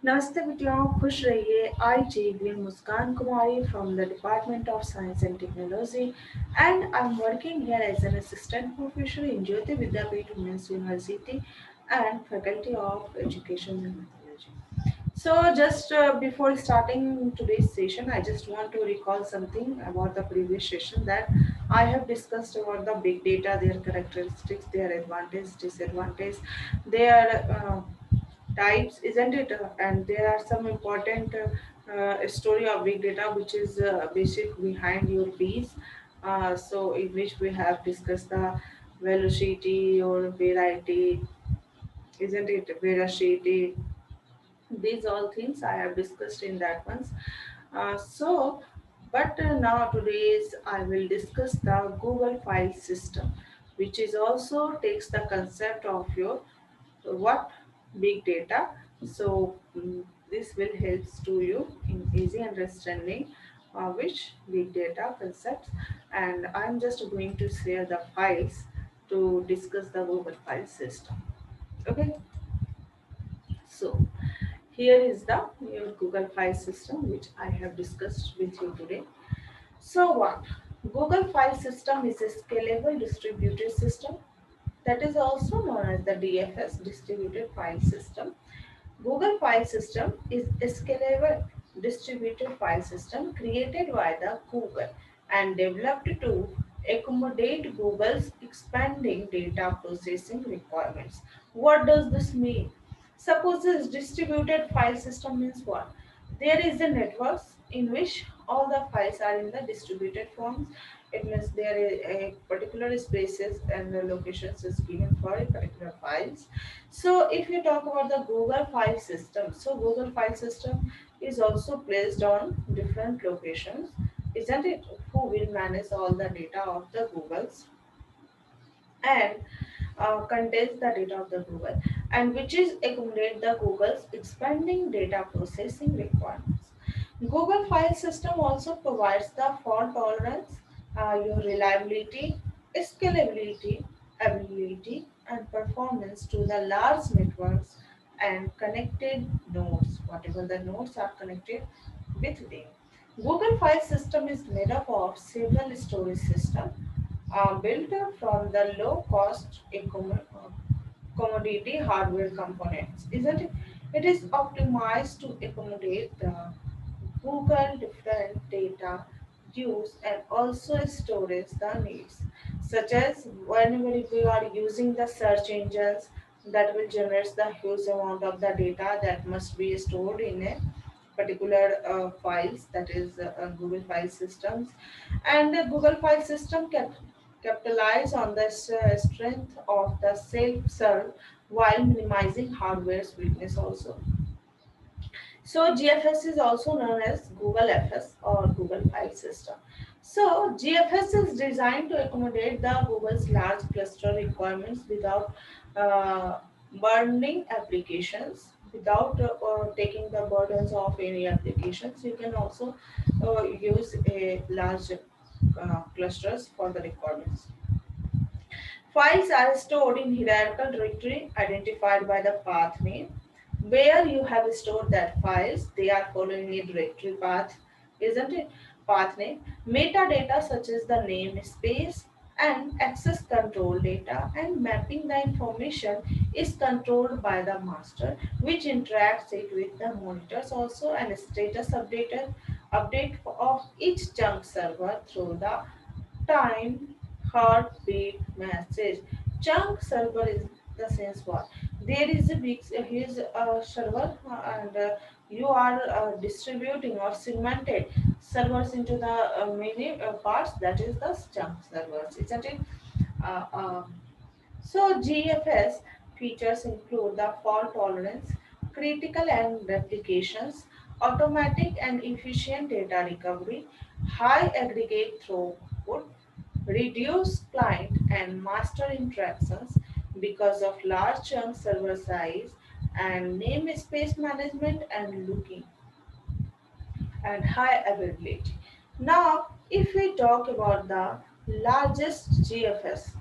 नमस्ते बेटियों, खुश रहिए। आई जी विन Muskan Kumari from the Department of Science and Technology, and I'm working here as an assistant professor in Jyoti Vidyapeeth Women's University and Faculty of Education and Mythology. So, just before starting today's session, I just want to recall something about the previous session that I have discussed about the big data, their characteristics, their advantage, disadvantage, their types, isn't it? And there are some important story of big data, which is basic behind your piece. So, in which we have discussed the velocity or variety, isn't it? Veracity, these all things I have discussed in that ones. But now today's I will discuss the Google file system, which is also takes the concept of your what big data. So this will help to you in easy understanding which big data concepts, and I'm just going to share the files to discuss the Google file system. Okay, so here is the your Google File System which I have discussed with you today. So what? Google File System is a scalable distributed system that is also known as the DFS, Distributed File System. Google File System is a scalable distributed file system created by the Google and developed to accommodate Google's expanding data processing requirements. What does this mean? Suppose this distributed file system means what? There is a network in which all the files are in the distributed forms. It means there is a particular spaces and the locations is given for a particular files. So if you talk about the Google file system, so Google file system is also placed on different locations, isn't it? Who will manage all the data of the Googles and contains the data of the Google, and which is accommodate the Google's expanding data processing requirements. Google file system also provides the fault tolerance, your reliability, scalability, availability, and performance to the large networks and connected nodes, whatever the nodes are connected with them. Google file system is made up of several storage systems built from the low-cost commodity hardware components, isn't it? It is optimized to accommodate the Google different data use and also storage the needs, such as whenever if you are using the search engines that will generate the huge amount of the data that must be stored in a particular files, that is Google file systems, and the Google file system capitalize on the strength of the self-serve while minimizing hardware's weakness also. So GFS is also known as Google FS or Google File System. So GFS is designed to accommodate the Google's large cluster requirements without uh, burning applications, without taking the burdens of any applications. You can also use a large clusters for the requirements. Files are stored in hierarchical directory identified by the path name. Where you have stored that files, they are following a directory path, isn't it? Path name. Metadata such as the name space and access control data and mapping the information is controlled by the master, which interacts it with the monitors also, and status update of each chunk server through the time heartbeat message. Chunk server is the sense what there is a big huge server, and you are distributing or segmented servers into the many parts, that is the chunk servers, isn't it? Uh, uh, so GFS features include the fault tolerance, critical and replications, automatic and efficient data recovery, high aggregate throughput, reduced client and master interactions because of large chunk server size, and namespace management and looking and high availability. Now, if we talk about the largest GFS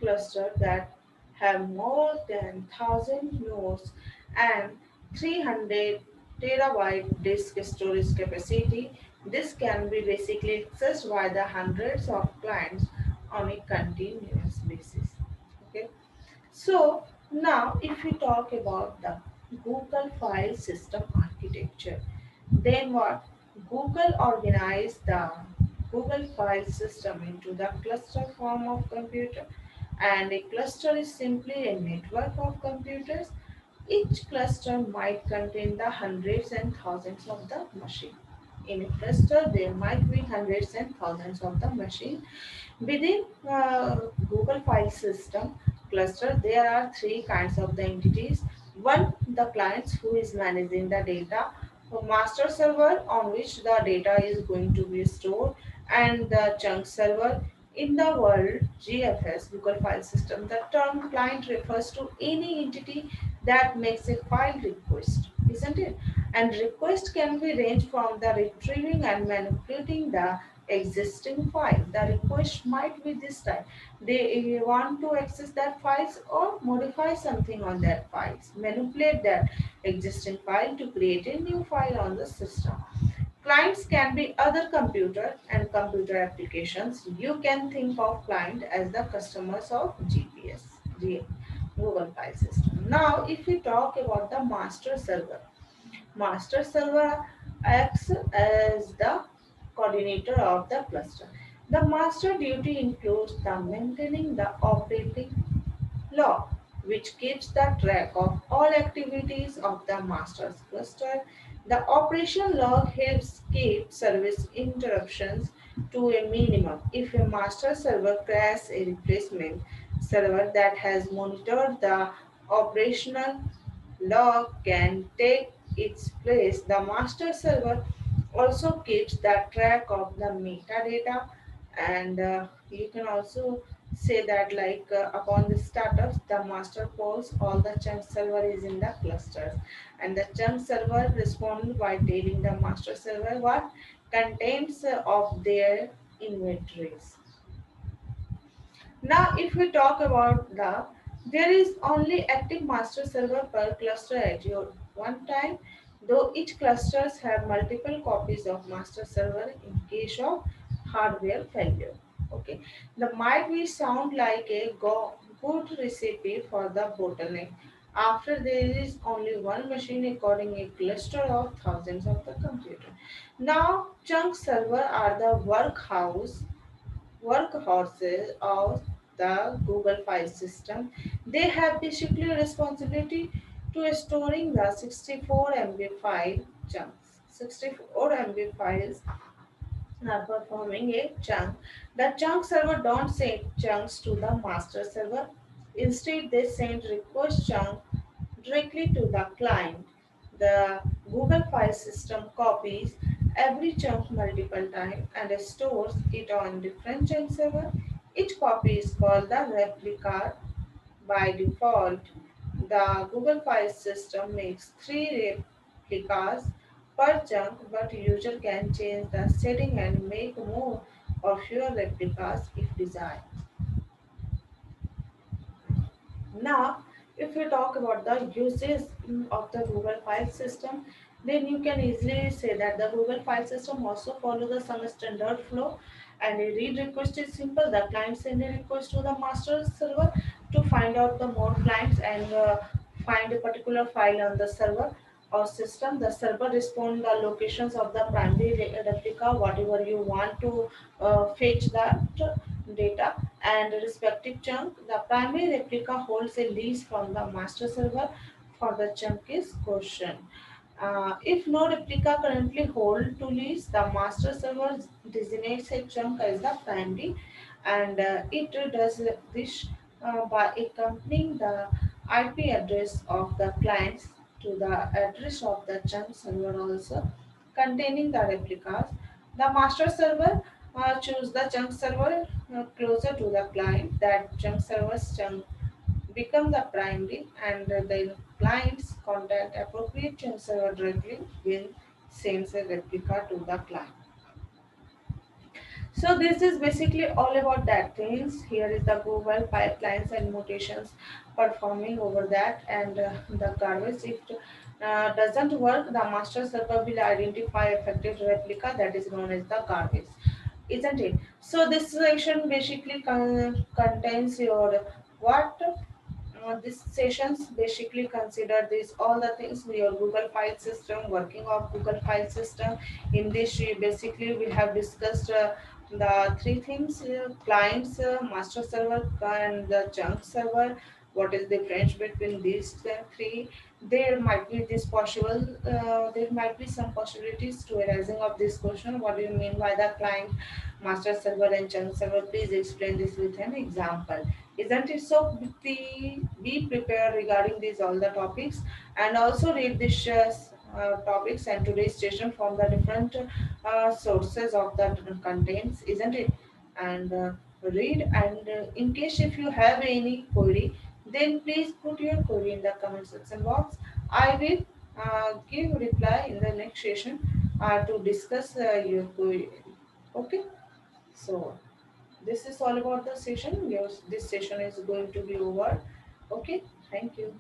cluster that have more than 1,000 nodes and 300 terabyte disk storage capacity. This can be basically accessed by the hundreds of clients on a continuous basis. Okay. So now if we talk about the Google file system architecture, then what? Google organized the Google file system into the cluster form of computer, and a cluster is simply a network of computers. Each cluster might contain the hundreds and thousands of the machine. In a cluster, there might be hundreds and thousands of the machine. Within Google File System cluster, there are three kinds of the entities. One, the clients who is managing the data, a master server on which the data is going to be stored, and the chunk server. In the world GFS, Google File System, the term client refers to any entity that makes a file request, isn't it? And request can be ranged from the retrieving and manipulating the existing file. The request might be this type. They want to access that files or modify something on that files, manipulate that existing file to create a new file on the system. Clients can be other computer and computer applications. You can think of client as the customers of Google File System. Now, if we talk about the master server, master server acts as the coordinator of the cluster. The master duty includes the maintaining the operating log, which keeps the track of all activities of the master's cluster. The operation log helps keep service interruptions to a minimum. If a master server crashes, a replacement server that has monitored the operational log can take its place. The master server also keeps the track of the metadata, and you can also say that upon the startups, the master polls all the chunk server is in the clusters, and the chunk server responds by telling the master server what contents of their inventories. Now, if we talk about there is only active master server per cluster at your one time, though each clusters have multiple copies of master server in case of hardware failure. Okay, the might be sound like a good recipe for the bottleneck. After there is only one machine according a cluster of thousands of the computer. Now, chunk server are the workhorses of the Google file system. They have basically responsibility to storing the 64 MB file chunks. 64 MB files are performing a chunk. The chunk server don't send chunks to the master server. Instead, they send request chunk directly to the client. The Google file system copies every chunk multiple times and stores it on different chunk server. Each copy is called the replica. By default, the Google file system makes three replicas per chunk, but user can change the setting and make more or fewer replicas if desired. Now, if we talk about the uses of the Google file system, then you can easily say that the Google file system also follow the some standard flow, and a read request is simple. The client send a request to the master server to find out the more clients and find a particular file on the server or system. The server respond the locations of the primary replica, whatever you want to fetch that data and respective chunk. The primary replica holds a lease from the master server for the chunk is question. If no replica currently hold to lease, the master server designates a chunk as the primary, and it does this by accompanying the IP address of the clients to the address of the chunk server also containing the replicas. The master server choose the chunk server closer to the client. That chunk server's chunk become the primary, and the clients contact appropriate chunk server directly when sends a replica to the client. So this is basically all about that things. Here is the Google pipelines and mutations performing over that, and the garbage if doesn't work, the master server will identify affected replica that is known as the garbage, isn't it? So this section basically contains your what these sessions basically consider this all the things your Google file system, working of Google file system. In this we basically we have discussed the three things: clients, master server, and the chunk server. What is the difference between these three? There might be this possible. There might be some possibilities to arising of this question. What do you mean by the client, master server, and chunk server? Please explain this with an example, isn't it? So be prepared regarding these all the topics, and also read these topics and today's session from the different sources of the contents, isn't it? And read, and in case if you have any query, then please put your query in the comment section box. I will give reply in the next session to discuss your query. Okay, so this is all about the session. This session is going to be over. Okay, thank you.